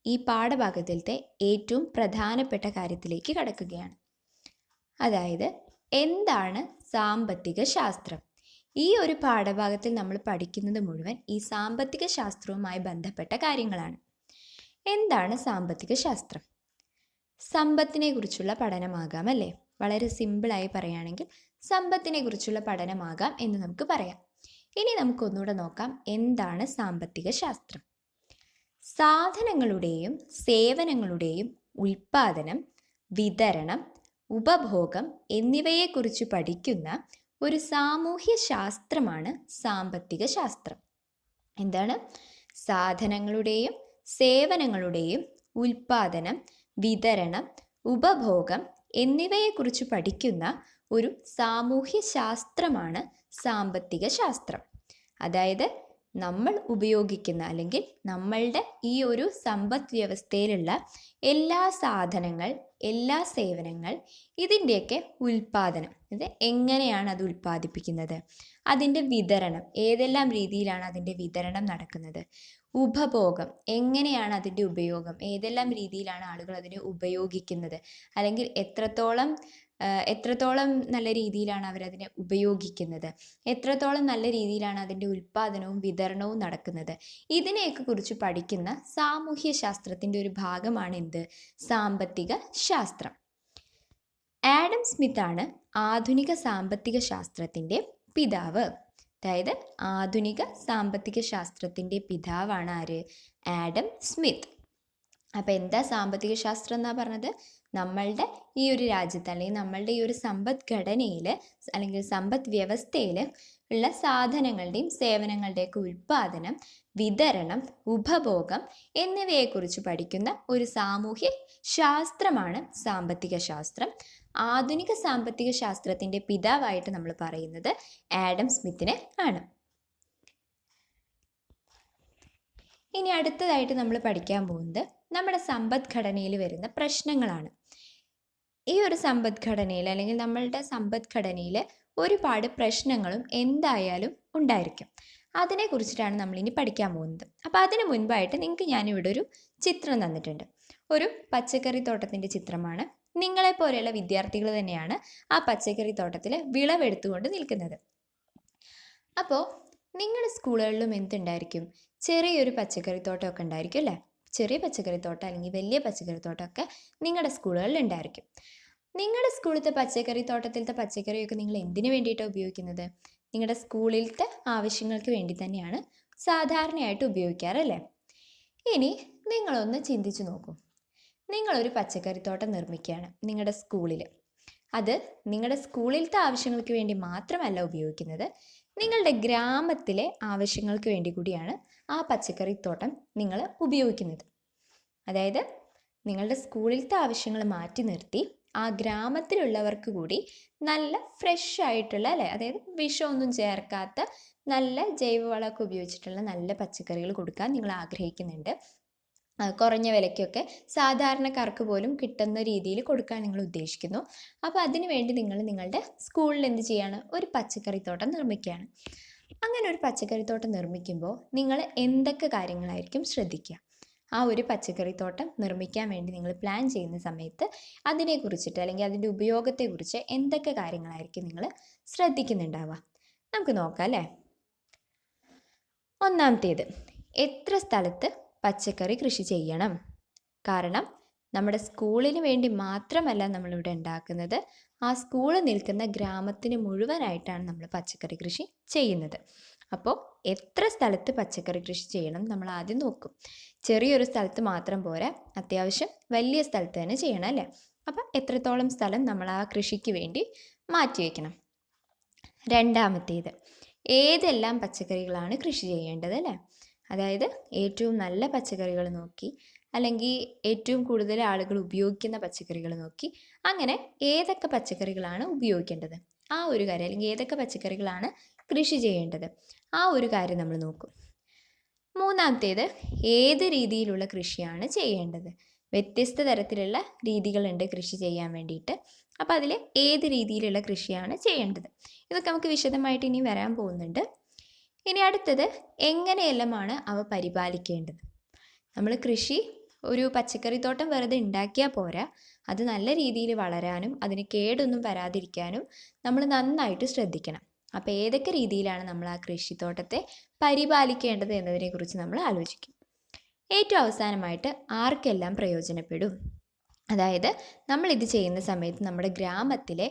ഈ പാഠഭാഗത്തിലത്തെ ഏറ്റവും പ്രധാനപ്പെട്ട കാര്യത്തിലേക്ക് കടക്കുകയാണ്. അതായത് എന്താണ് സാമ്പത്തിക ശാസ്ത്രം? ഈ ഒരു പാഠഭാഗത്തിൽ നമ്മൾ പഠിക്കുന്നത് മുഴുവൻ ഈ സാമ്പത്തിക ശാസ്ത്രവുമായി ബന്ധപ്പെട്ട കാര്യങ്ങളാണ്. എന്താണ് സാമ്പത്തിക ശാസ്ത്രം? സമ്പത്തിനെ കുറിച്ചുള്ള പഠനമാകാം അല്ലേ? വളരെ സിമ്പിളായി പറയുകയാണെങ്കിൽ സമ്പത്തിനെ കുറിച്ചുള്ള പഠനമാകാം എന്ന് നമുക്ക് പറയാം. ഇനി നമുക്കൊന്നുകൂടെ നോക്കാം, എന്താണ് സാമ്പത്തിക ശാസ്ത്രം? സാധനങ്ങളുടെയും സേവനങ്ങളുടെയും ഉൽപാദനം, വിതരണം, ഉപഭോഗം എന്നിവയെക്കുറിച്ച് പഠിക്കുന്ന ഒരു സാമൂഹ്യ ശാസ്ത്രമാണ് സാമ്പത്തിക ശാസ്ത്രം. എന്താണ്? സാധനങ്ങളുടെയും സേവനങ്ങളുടെയും ഉൽപാദനം, വിതരണം, ഉപഭോഗം എന്നിവയെക്കുറിച്ച് പഠിക്കുന്ന ഒരു സാമൂഹ്യ ശാസ്ത്രമാണ് സാമ്പത്തിക ശാസ്ത്രം. അതായത് നമ്മൾ ഉപയോഗിക്കുന്ന, അല്ലെങ്കിൽ നമ്മളുടെ ഈ ഒരു സമ്പദ് വ്യവസ്ഥയിലുള്ള എല്ലാ സാധനങ്ങൾ, എല്ലാ സേവനങ്ങൾ, ഇതിൻ്റെയൊക്കെ ഉൽപാദനം, ഇത് എങ്ങനെയാണ് അത് ഉൽപ്പാദിപ്പിക്കുന്നത്, അതിൻ്റെ വിതരണം, ഏതെല്ലാം രീതിയിലാണ് അതിൻ്റെ വിതരണം നടക്കുന്നത്, ഉപഭോഗം, എങ്ങനെയാണ് അതിൻ്റെ ഉപയോഗം, ഏതെല്ലാം രീതിയിലാണ് ആളുകൾ അതിനെ ഉപയോഗിക്കുന്നത്, അല്ലെങ്കിൽ എത്രത്തോളം നല്ല രീതിയിലാണ് അവരതിനെ ഉപയോഗിക്കുന്നത്, എത്രത്തോളം നല്ല രീതിയിലാണ് അതിൻ്റെ ഉൽപ്പാദനവും വിതരണവും നടക്കുന്നത്, ഇതിനെയൊക്കെ കുറിച്ച് പഠിക്കുന്ന സാമൂഹ്യ ശാസ്ത്രത്തിൻ്റെ ഒരു ഭാഗമാണ് എന്ത്? സാമ്പത്തിക ശാസ്ത്രം. ആഡം സ്മിത്താണ് ആധുനിക സാമ്പത്തിക ശാസ്ത്രത്തിൻ്റെ പിതാവ്. അതായത് ആധുനിക സാമ്പത്തിക ശാസ്ത്രത്തിൻ്റെ പിതാവാണ് ആര്? Adam Smith. അപ്പം എന്താ സാമ്പത്തിക ശാസ്ത്രം എന്നാ പറഞ്ഞത്? നമ്മളുടെ ഈ ഒരു രാജ്യത്ത്, അല്ലെങ്കിൽ നമ്മളുടെ ഈ ഒരു സമ്പദ്ഘടനയിൽ, അല്ലെങ്കിൽ സമ്പദ് വ്യവസ്ഥയിൽ ഉള്ള സാധനങ്ങളുടെയും സേവനങ്ങളുടെയൊക്കെ ഉൽപ്പാദനം, വിതരണം, ഉപഭോഗം എന്നിവയെക്കുറിച്ച് പഠിക്കുന്ന ഒരു സാമൂഹ്യ ശാസ്ത്രമാണ് സാമ്പത്തിക ശാസ്ത്രം. ആധുനിക സാമ്പത്തിക ശാസ്ത്രത്തിൻ്റെ പിതാവായിട്ട് നമ്മൾ പറയുന്നത് ആഡം സ്മിത്തിനെ ആണ്. ഇനി അടുത്തതായിട്ട് നമ്മൾ പഠിക്കാൻ പോകുന്നത് നമ്മുടെ സമ്പദ്ഘടനയിൽ വരുന്ന പ്രശ്നങ്ങളാണ്. ഈ ഒരു സമ്പദ്ഘടനയിൽ അല്ലെങ്കിൽ നമ്മളുടെ സമ്പദ്ഘടനയിൽ ഒരുപാട് പ്രശ്നങ്ങളും എന്തായാലും ഉണ്ടായിരിക്കും. അതിനെക്കുറിച്ചിട്ടാണ് നമ്മളിനി പഠിക്കാൻ പോകുന്നത്. അപ്പോൾ അതിന് മുൻപായിട്ട് നിങ്ങൾക്ക് ഞാനിവിടെ ഒരു ചിത്രം തന്നിട്ടുണ്ട്. ഒരു പച്ചക്കറി തോട്ടത്തിൻ്റെ ചിത്രമാണ്. നിങ്ങളെപ്പോലെയുള്ള വിദ്യാർത്ഥികൾ തന്നെയാണ് ആ പച്ചക്കറി തോട്ടത്തിൽ വിളവെടുത്തുകൊണ്ട് നിൽക്കുന്നത്. അപ്പോൾ നിങ്ങളുടെ സ്കൂളുകളിലും എന്തുണ്ടായിരിക്കും? ചെറിയൊരു പച്ചക്കറി തോട്ടമൊക്കെ ഉണ്ടായിരിക്കും അല്ലേ? ചെറിയ പച്ചക്കറി തോട്ടം അല്ലെങ്കിൽ വലിയ പച്ചക്കറി തോട്ടമൊക്കെ നിങ്ങളുടെ സ്കൂളുകളിൽ ഉണ്ടായിരിക്കും. നിങ്ങളുടെ സ്കൂളിലത്തെ പച്ചക്കറി തോട്ടത്തിലത്തെ പച്ചക്കറിയൊക്കെ നിങ്ങൾ എന്തിനു വേണ്ടിയിട്ടാണ് ഉപയോഗിക്കുന്നത്? നിങ്ങളുടെ സ്കൂളിലത്തെ ആവശ്യങ്ങൾക്ക് വേണ്ടി തന്നെയാണ് സാധാരണയായിട്ട് ഉപയോഗിക്കാറല്ലേ? ഇനി നിങ്ങളൊന്ന് ചിന്തിച്ചു നോക്കൂ. നിങ്ങളൊരു പച്ചക്കറി തോട്ടം നിർമ്മിക്കുകയാണ് നിങ്ങളുടെ സ്കൂളിൽ. അത് നിങ്ങളുടെ സ്കൂളിലത്തെ ആവശ്യങ്ങൾക്ക് വേണ്ടി മാത്രമല്ല ഉപയോഗിക്കുന്നത്, നിങ്ങളുടെ ഗ്രാമത്തിലെ ആവശ്യങ്ങൾക്ക് വേണ്ടി കൂടിയാണ് ആ പച്ചക്കറി തോട്ടം നിങ്ങൾ ഉപയോഗിക്കുന്നത്. അതായത് നിങ്ങളുടെ സ്കൂളിലത്തെ ആവശ്യങ്ങൾ മാറ്റി നിർത്തി ആ ഗ്രാമത്തിലുള്ളവർക്ക് കൂടി നല്ല ഫ്രഷ് ആയിട്ടുള്ള അല്ലേ, അതായത് വിഷമൊന്നും ചേർക്കാത്ത നല്ല ജൈവവളമൊക്കെ ഉപയോഗിച്ചിട്ടുള്ള നല്ല പച്ചക്കറികൾ കൊടുക്കാൻ നിങ്ങൾ ആഗ്രഹിക്കുന്നുണ്ട്. കുറഞ്ഞ വിലയ്ക്കൊക്കെ സാധാരണക്കാർക്ക് പോലും കിട്ടുന്ന രീതിയിൽ കൊടുക്കാൻ നിങ്ങൾ ഉദ്ദേശിക്കുന്നു. അപ്പോൾ അതിനു വേണ്ടി നിങ്ങൾ നിങ്ങളുടെ സ്കൂളിൽ എന്ത് ചെയ്യാണ്? ഒരു പച്ചക്കറി തോട്ടം നിർമ്മിക്കുകയാണ്. അങ്ങനെ ഒരു പച്ചക്കറി തോട്ടം നിർമ്മിക്കുമ്പോൾ നിങ്ങൾ എന്തൊക്കെ കാര്യങ്ങളായിരിക്കും ശ്രദ്ധിക്കുക? ആ ഒരു പച്ചക്കറി തോട്ടം നിർമ്മിക്കാൻ വേണ്ടി നിങ്ങൾ പ്ലാൻ ചെയ്യുന്ന സമയത്ത് അതിനെക്കുറിച്ചിട്ട് അല്ലെങ്കിൽ അതിൻ്റെ ഉപയോഗത്തെക്കുറിച്ച് എന്തൊക്കെ കാര്യങ്ങളായിരിക്കും നിങ്ങൾ ശ്രദ്ധിക്കുന്നുണ്ടാവുക? നമുക്ക് നോക്കാം അല്ലേ. ഒന്നാമത്തേത്, എത്ര സ്ഥലത്ത് പച്ചക്കറി കൃഷി ചെയ്യണം? കാരണം നമ്മുടെ സ്കൂളിന് വേണ്ടി മാത്രമല്ല നമ്മളിവിടെ ഉണ്ടാക്കുന്നത്, ആ സ്കൂൾ നിൽക്കുന്ന ഗ്രാമത്തിന് മുഴുവനായിട്ടാണ് നമ്മൾ പച്ചക്കറി കൃഷി ചെയ്യുന്നത്. അപ്പോൾ എത്ര സ്ഥലത്ത് പച്ചക്കറി കൃഷി ചെയ്യണം നമ്മൾ ആദ്യം നോക്കും. ചെറിയൊരു സ്ഥലത്ത് മാത്രം പോരാ, അത്യാവശ്യം വലിയ സ്ഥലത്ത് തന്നെ ചെയ്യണം അല്ലേ? അപ്പം എത്രത്തോളം സ്ഥലം നമ്മൾ ആ കൃഷിക്ക് വേണ്ടി മാറ്റി വയ്ക്കണം. രണ്ടാമത്തേത്, ഏതെല്ലാം പച്ചക്കറികളാണ് കൃഷി ചെയ്യേണ്ടത് അല്ലേ? അതായത് ഏറ്റവും നല്ല പച്ചക്കറികൾ നോക്കി, അല്ലെങ്കിൽ ഏറ്റവും കൂടുതൽ ആളുകൾ ഉപയോഗിക്കുന്ന പച്ചക്കറികൾ നോക്കി, അങ്ങനെ ഏതൊക്കെ പച്ചക്കറികളാണ് ഉപയോഗിക്കേണ്ടത് ആ ഒരു കാര്യം, അല്ലെങ്കിൽ ഏതൊക്കെ പച്ചക്കറികളാണ് കൃഷി ചെയ്യേണ്ടത് ആ ഒരു കാര്യം നമ്മൾ നോക്കും. മൂന്നാമത്തേത്, ഏത് രീതിയിലുള്ള കൃഷിയാണ് ചെയ്യേണ്ടത്? വ്യത്യസ്ത തരത്തിലുള്ള രീതികളുണ്ട് കൃഷി ചെയ്യാൻ വേണ്ടിയിട്ട്. അപ്പോൾ അതിൽ ഏത് രീതിയിലുള്ള കൃഷിയാണ് ചെയ്യേണ്ടത്? ഇതൊക്കെ നമുക്ക് വിശദമായിട്ട് ഇനി വരാൻ പോകുന്നുണ്ട്. ഇനി അടുത്തത്, എങ്ങനെയെല്ലാമാണ് അവ പരിപാലിക്കേണ്ടത്? നമ്മൾ കൃഷി, ഒരു പച്ചക്കറി തോട്ടം വെറുതെ ഉണ്ടാക്കിയാൽ പോരാ, അത് നല്ല രീതിയിൽ വളരാനും അതിന് കേടൊന്നും വരാതിരിക്കാനും നമ്മൾ നന്നായിട്ട് ശ്രദ്ധിക്കണം. അപ്പോൾ ഏതൊക്കെ രീതിയിലാണ് നമ്മൾ ആ കൃഷിത്തോട്ടത്തെ പരിപാലിക്കേണ്ടത് എന്നതിനെക്കുറിച്ച് നമ്മൾ ആലോചിക്കും. ഏറ്റവും അവസാനമായിട്ട്, ആർക്കെല്ലാം പ്രയോജനപ്പെടും? അതായത് നമ്മളിത് ചെയ്യുന്ന സമയത്ത് നമ്മുടെ ഗ്രാമത്തിലെ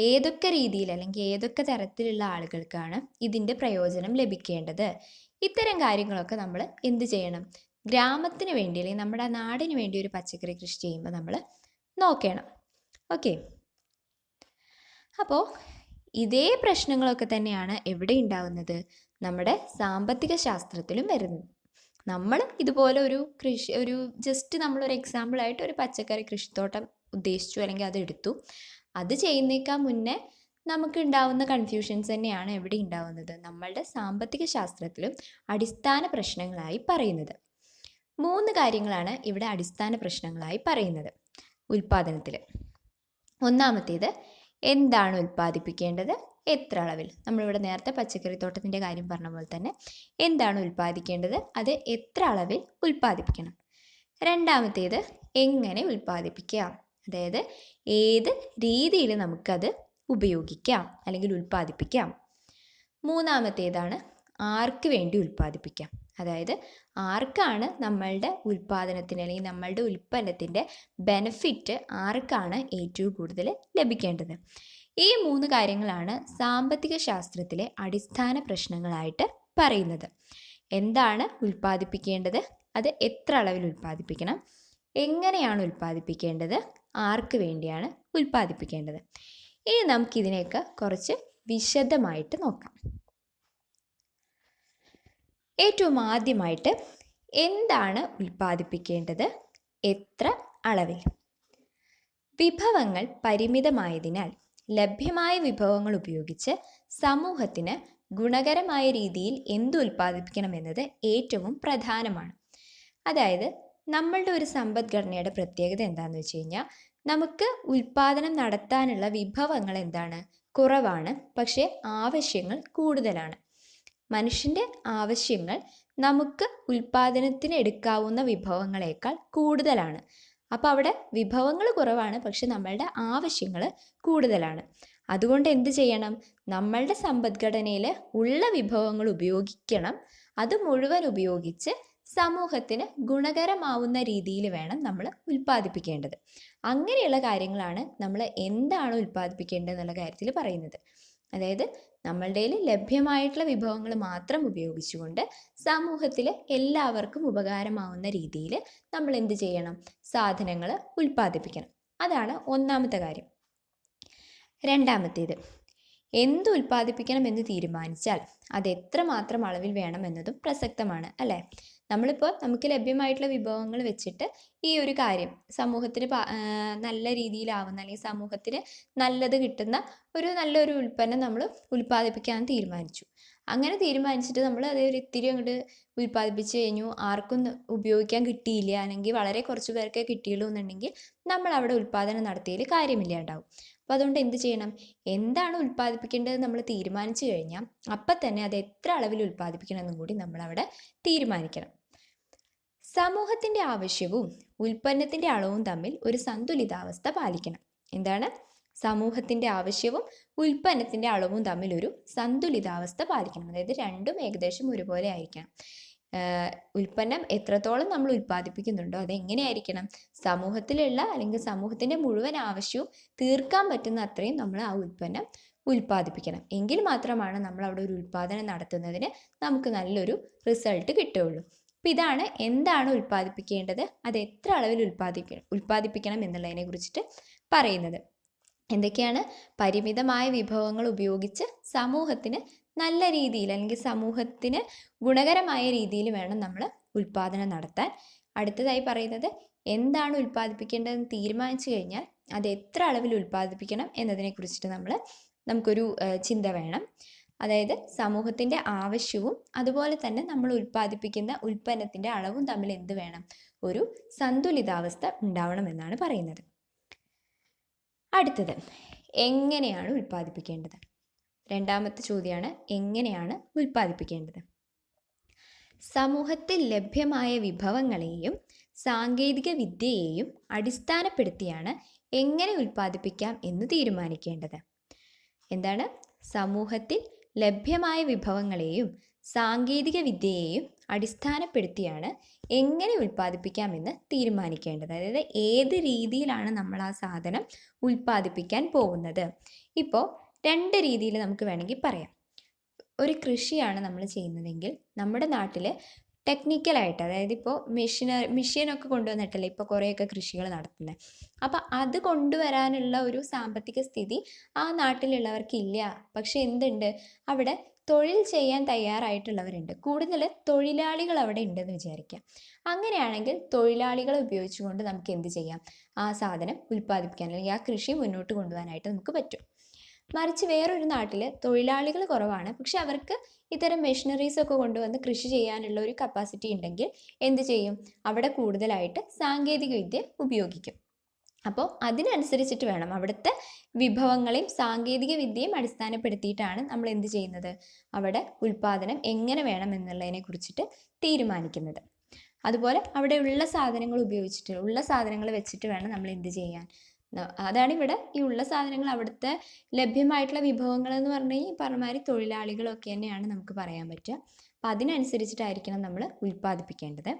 ഏതൊക്കെ രീതിയിൽ അല്ലെങ്കിൽ ഏതൊക്കെ തരത്തിലുള്ള ആളുകൾക്കാണ് ഇതിൻ്റെ പ്രയോജനം ലഭിക്കേണ്ടത്? ഇത്തരം കാര്യങ്ങളൊക്കെ നമ്മൾ എന്ത് ചെയ്യണം? ഗ്രാമത്തിന് വേണ്ടി അല്ലെങ്കിൽ നമ്മുടെ നാടിന് വേണ്ടി ഒരു പച്ചക്കറി കൃഷി ചെയ്യുമ്പോൾ നമ്മൾ നോക്കണം. ഓക്കെ. അപ്പോൾ ഇതേ പ്രശ്നങ്ങളൊക്കെ തന്നെയാണ് എവിടെ ഉണ്ടാവുന്നത്? നമ്മുടെ സാമ്പത്തിക ശാസ്ത്രത്തിലും വരുന്നത്. നമ്മൾ ഇതുപോലെ ഒരു ജസ്റ്റ് നമ്മളൊരു എക്സാമ്പിളായിട്ട് ഒരു പച്ചക്കറി കൃഷിത്തോട്ടം ഉദ്ദേശിച്ചു അല്ലെങ്കിൽ അത് എടുത്തു. അത് ചെയ്യുന്നേക്കാൾ മുന്നേ നമുക്ക് ഉണ്ടാവുന്ന കൺഫ്യൂഷൻസ് തന്നെയാണ് എവിടെ ഉണ്ടാവുന്നത്? നമ്മളുടെ സാമ്പത്തിക ശാസ്ത്രത്തിലും അടിസ്ഥാന പ്രശ്നങ്ങളായി പറയുന്നത്. 3 കാര്യങ്ങളാണ് ഇവിടെ അടിസ്ഥാന പ്രശ്നങ്ങളായി പറയുന്നത് ഉൽപ്പാദനത്തിൽ. ഒന്നാമത്തേത്, എന്താണ് ഉൽപ്പാദിപ്പിക്കേണ്ടത്, എത്ര അളവിൽ? നമ്മളിവിടെ നേരത്തെ പച്ചക്കറി തോട്ടത്തിൻ്റെ കാര്യം പറഞ്ഞ പോലെ തന്നെ എന്താണ് ഉൽപ്പാദിക്കേണ്ടത്, അത് എത്ര അളവിൽ ഉൽപ്പാദിപ്പിക്കണം. രണ്ടാമത്തേത്, എങ്ങനെ ഉൽപ്പാദിപ്പിക്കാം, അതായത് ഏത് രീതിയിൽ നമുക്കത് ഉപയോഗിക്കാം അല്ലെങ്കിൽ ഉൽപ്പാദിപ്പിക്കാം. മൂന്നാമത്തേതാണ്, ആർക്ക് വേണ്ടി ഉൽപ്പാദിപ്പിക്കാം, അതായത് ആർക്കാണ് നമ്മളുടെ ഉൽപ്പാദനത്തിന് അല്ലെങ്കിൽ നമ്മളുടെ ഉൽപ്പന്നത്തിൻ്റെ ബെനഫിറ്റ് ആർക്കാണ് ഏറ്റവും കൂടുതൽ ലഭിക്കേണ്ടത്. ഈ 3 കാര്യങ്ങളാണ് സാമ്പത്തിക ശാസ്ത്രത്തിലെ അടിസ്ഥാന പ്രശ്നങ്ങളായിട്ട് പറയുന്നത്. എന്താണ് ഉൽപ്പാദിപ്പിക്കേണ്ടത്, അത് എത്ര അളവിൽ ഉൽപ്പാദിപ്പിക്കണം, എങ്ങനെയാണ് ഉൽപ്പാദിപ്പിക്കേണ്ടത്, ആർക്ക് വേണ്ടിയാണ് ഉൽപ്പാദിപ്പിക്കേണ്ടത്. ഇനി നമുക്കിതിനെയൊക്കെ കുറച്ച് വിശദമായിട്ട് നോക്കാം. ഏറ്റവും ആദ്യമായിട്ട് എന്താണ് ഉൽപ്പാദിപ്പിക്കേണ്ടത്, എത്ര അളവിൽ? വിഭവങ്ങൾ പരിമിതമായതിനാൽ ലഭ്യമായ വിഭവങ്ങൾ ഉപയോഗിച്ച് സമൂഹത്തിന് ഗുണകരമായ രീതിയിൽ എന്ത് ഉൽപ്പാദിപ്പിക്കണമെന്നത് ഏറ്റവും പ്രധാനമാണ്. അതായത് നമ്മളുടെ ഒരു സമ്പദ്ഘടനയുടെ പ്രത്യേകത എന്താണെന്ന് വെച്ച് കഴിഞ്ഞാൽ, നമുക്ക് ഉൽപ്പാദനം നടത്താനുള്ള വിഭവങ്ങൾ എന്താണ്, കുറവാണ്. പക്ഷേ ആവശ്യങ്ങൾ കൂടുതലാണ്. മനുഷ്യൻ്റെ ആവശ്യങ്ങൾ നമുക്ക് ഉൽപ്പാദനത്തിന് എടുക്കാവുന്ന വിഭവങ്ങളേക്കാൾ കൂടുതലാണ്. അപ്പോൾ അവിടെ വിഭവങ്ങൾ കുറവാണ്, പക്ഷെ നമ്മളുടെ ആവശ്യങ്ങൾ കൂടുതലാണ്. അതുകൊണ്ട് എന്ത് ചെയ്യണം? നമ്മളുടെ സമ്പദ്ഘടനയിൽ ഉള്ള വിഭവങ്ങൾ ഉപയോഗിക്കണം. അത് മുഴുവൻ ഉപയോഗിച്ച് സമൂഹത്തിന് ഗുണകരമാവുന്ന രീതിയിൽ വേണം നമ്മൾ ഉൽപ്പാദിപ്പിക്കേണ്ടത്. അങ്ങനെയുള്ള കാര്യങ്ങളാണ് നമ്മൾ എന്താണ് ഉൽപ്പാദിപ്പിക്കേണ്ടത് എന്നുള്ള കാര്യത്തിൽ പറയുന്നത്. അതായത് നമ്മളുടെ ലഭ്യമായിട്ടുള്ള വിഭവങ്ങൾ മാത്രം ഉപയോഗിച്ചുകൊണ്ട് സമൂഹത്തിൽ എല്ലാവർക്കും ഉപകാരമാവുന്ന രീതിയിൽ നമ്മൾ എന്ത് ചെയ്യണം? സാധനങ്ങൾ ഉൽപ്പാദിപ്പിക്കണം. അതാണ് ഒന്നാമത്തെ കാര്യം. രണ്ടാമത്തേത്, എന്ത് ഉൽപ്പാദിപ്പിക്കണം എന്ന് തീരുമാനിച്ചാൽ അത് എത്രമാത്രം അളവിൽ വേണം എന്നതും പ്രസക്തമാണ്, അല്ലേ? നമ്മളിപ്പോൾ നമുക്ക് ലഭ്യമായിട്ടുള്ള വിഭവങ്ങൾ വെച്ചിട്ട് ഈ ഒരു കാര്യം സമൂഹത്തിന് നല്ല രീതിയിലാവുന്ന, അല്ലെങ്കിൽ സമൂഹത്തിന് നല്ലത് കിട്ടുന്ന നല്ലൊരു ഉൽപ്പന്നം നമ്മൾ ഉൽപ്പാദിപ്പിക്കാൻ തീരുമാനിച്ചു. അങ്ങനെ തീരുമാനിച്ചിട്ട് നമ്മൾ അത് ഒരു ഇത്തിരി അങ്ങോട്ട് ഉൽപ്പാദിപ്പിച്ച് കഴിഞ്ഞു, ആർക്കും ഉപയോഗിക്കാൻ കിട്ടിയില്ല, അല്ലെങ്കിൽ വളരെ കുറച്ച് പേർക്കേ കിട്ടിയുള്ളൂ എന്നുണ്ടെങ്കിൽ നമ്മൾ അവിടെ ഉൽപ്പാദനം നടത്തിയതിൽ കാര്യമില്ലാണ്ടാവും. അപ്പോൾ അതുകൊണ്ട് എന്ത് ചെയ്യണം? എന്താണ് ഉൽപ്പാദിപ്പിക്കേണ്ടത് നമ്മൾ തീരുമാനിച്ചു കഴിഞ്ഞാൽ അപ്പം തന്നെ അത് എത്ര അളവിൽ ഉൽപ്പാദിപ്പിക്കണം എന്നും കൂടി നമ്മളവിടെ തീരുമാനിക്കണം. സമൂഹത്തിൻ്റെ ആവശ്യവും ഉൽപ്പന്നത്തിൻ്റെ അളവും തമ്മിൽ ഒരു സന്തുലിതാവസ്ഥ പാലിക്കണം. എന്താണ്? സമൂഹത്തിൻ്റെ ആവശ്യവും ഉൽപ്പന്നത്തിൻ്റെ അളവും തമ്മിൽ ഒരു സന്തുലിതാവസ്ഥ പാലിക്കണം. അതായത് രണ്ടും ഏകദേശം ഒരുപോലെ ആയിരിക്കണം. ഉൽപ്പന്നം എത്രത്തോളം നമ്മൾ ഉൽപ്പാദിപ്പിക്കുന്നുണ്ടോ അതെങ്ങനെയായിരിക്കണം? സമൂഹത്തിലുള്ള അല്ലെങ്കിൽ സമൂഹത്തിൻ്റെ മുഴുവൻ ആവശ്യവും തീർക്കാൻ പറ്റുന്ന അത്രയും നമ്മൾ ആ ഉൽപ്പന്നം ഉൽപ്പാദിപ്പിക്കണം. എങ്കിൽ മാത്രമാണ് നമ്മൾ അവിടെ ഒരു ഉൽപ്പാദനം നടത്തുന്നതിന് നമുക്ക് നല്ലൊരു റിസൾട്ട് കിട്ടുകയുള്ളൂ. അപ്പം ഇതാണ് എന്താണ് ഉൽപ്പാദിപ്പിക്കേണ്ടത്, അത് എത്ര അളവിൽ ഉൽപ്പാദിപ്പിക്കണം എന്നുള്ളതിനെ കുറിച്ചിട്ട് പറയുന്നത്. എന്തൊക്കെയാണ്? പരിമിതമായ വിഭവങ്ങൾ ഉപയോഗിച്ച് സമൂഹത്തിന് നല്ല രീതിയിൽ, അല്ലെങ്കിൽ സമൂഹത്തിന് ഗുണകരമായ രീതിയിൽ വേണം നമ്മൾ ഉൽപ്പാദനം നടത്താൻ. അടുത്തതായി പറയുന്നത്, എന്താണ് ഉൽപ്പാദിപ്പിക്കേണ്ടതെന്ന് തീരുമാനിച്ചു കഴിഞ്ഞാൽ അത് എത്ര അളവിൽ ഉൽപ്പാദിപ്പിക്കണം എന്നതിനെ കുറിച്ചിട്ട് നമുക്കൊരു ചിന്ത വേണം. അതായത് സമൂഹത്തിൻ്റെ ആവശ്യവും അതുപോലെ തന്നെ നമ്മൾ ഉൽപ്പാദിപ്പിക്കുന്ന ഉൽപ്പന്നത്തിൻ്റെ അളവും തമ്മിൽ എന്ത് വേണം? ഒരു സന്തുലിതാവസ്ഥ ഉണ്ടാവണമെന്നാണ് പറയുന്നത്. അടുത്തത്, എങ്ങനെയാണ് ഉൽപ്പാദിപ്പിക്കേണ്ടത്? രണ്ടാമത്തെ ചോദ്യമാണ്, എങ്ങനെയാണ് ഉൽപ്പാദിപ്പിക്കേണ്ടത്? സമൂഹത്തിൽ ലഭ്യമായ വിഭവങ്ങളെയും സാങ്കേതിക വിദ്യയെയും അടിസ്ഥാനപ്പെടുത്തിയാണ് എങ്ങനെ ഉൽപ്പാദിപ്പിക്കാം എന്ന് തീരുമാനിക്കേണ്ടത്. എന്താണ്? സമൂഹത്തിൽ ലഭ്യമായ വിഭവങ്ങളെയും സാങ്കേതിക വിദ്യയെയും അടിസ്ഥാനപ്പെടുത്തിയാണ് എങ്ങനെ ഉൽപ്പാദിപ്പിക്കാമെന്ന് തീരുമാനിക്കേണ്ടത്. അതായത് ഏത് രീതിയിലാണ് നമ്മൾ ആ സാധനം ഉൽപ്പാദിപ്പിക്കാൻ പോകുന്നത്. ഇപ്പോൾ രണ്ട് രീതിയിൽ നമുക്ക് വേണമെങ്കിൽ പറയാം. ഒരു നമ്മൾ ചെയ്യുന്നതെങ്കിൽ നമ്മുടെ നാട്ടിൽ ടെക്നിക്കലായിട്ട്, അതായത് ഇപ്പോൾ മെഷീനൊക്കെ കൊണ്ടുവന്നിട്ടല്ലേ ഇപ്പോൾ കുറേയൊക്കെ കൃഷികൾ നടത്തുന്നത്. അപ്പം അത് കൊണ്ടുവരാനുള്ള ഒരു സാമ്പത്തിക സ്ഥിതി ആ നാട്ടിലുള്ളവർക്കില്ല. പക്ഷെ എന്തുണ്ട്? അവിടെ തൊഴിൽ ചെയ്യാൻ തയ്യാറായിട്ടുള്ളവരുണ്ട്. കൂടുതൽ തൊഴിലാളികൾ അവിടെ ഉണ്ടെന്ന് വിചാരിക്കാം. അങ്ങനെയാണെങ്കിൽ തൊഴിലാളികളെ ഉപയോഗിച്ചുകൊണ്ട് നമുക്ക് എന്ത് ചെയ്യാം? ആ സാധനം ഉൽപ്പാദിപ്പിക്കാൻ, അല്ലെങ്കിൽ ആ കൃഷി മുന്നോട്ട് കൊണ്ടുപോകാനായിട്ട് നമുക്ക് പറ്റും. മറിച്ച് വേറൊരു നാട്ടിൽ തൊഴിലാളികൾ കുറവാണ്, പക്ഷെ അവർക്ക് ഇത്തരം മെഷീനറീസൊക്കെ കൊണ്ടുവന്ന് കൃഷി ചെയ്യാനുള്ള ഒരു കപ്പാസിറ്റി ഉണ്ടെങ്കിൽ എന്ത് ചെയ്യും? അവിടെ കൂടുതലായിട്ട് സാങ്കേതിക വിദ്യ ഉപയോഗിക്കും. അപ്പോൾ അതിനനുസരിച്ചിട്ട് വേണം, അവിടുത്തെ വിഭവങ്ങളെയും സാങ്കേതിക വിദ്യയും അടിസ്ഥാനപ്പെടുത്തിയിട്ടാണ് നമ്മൾ എന്ത് ചെയ്യുന്നത്? അവിടെ ഉൽപ്പാദനം എങ്ങനെ വേണം എന്നുള്ളതിനെ കുറിച്ചിട്ട് തീരുമാനിക്കുന്നത്. അതുപോലെ അവിടെ ഉള്ള സാധനങ്ങൾ ഉപയോഗിച്ചിട്ട്, ഉള്ള സാധനങ്ങൾ വെച്ചിട്ട് വേണം നമ്മൾ എന്ത് ചെയ്യാൻ? അതാണ് ഇവിടെ ഈ ഉള്ള സാധനങ്ങൾ, അവിടുത്തെ ലഭ്യമായിട്ടുള്ള വിഭവങ്ങൾ എന്ന് പറഞ്ഞാൽ ഈ പറഞ്ഞമാതിരി തൊഴിലാളികളൊക്കെ തന്നെയാണ് നമുക്ക് പറയാൻ പറ്റുക. അപ്പം അതിനനുസരിച്ചിട്ടായിരിക്കണം നമ്മൾ ഉൽപ്പാദിപ്പിക്കേണ്ടത്.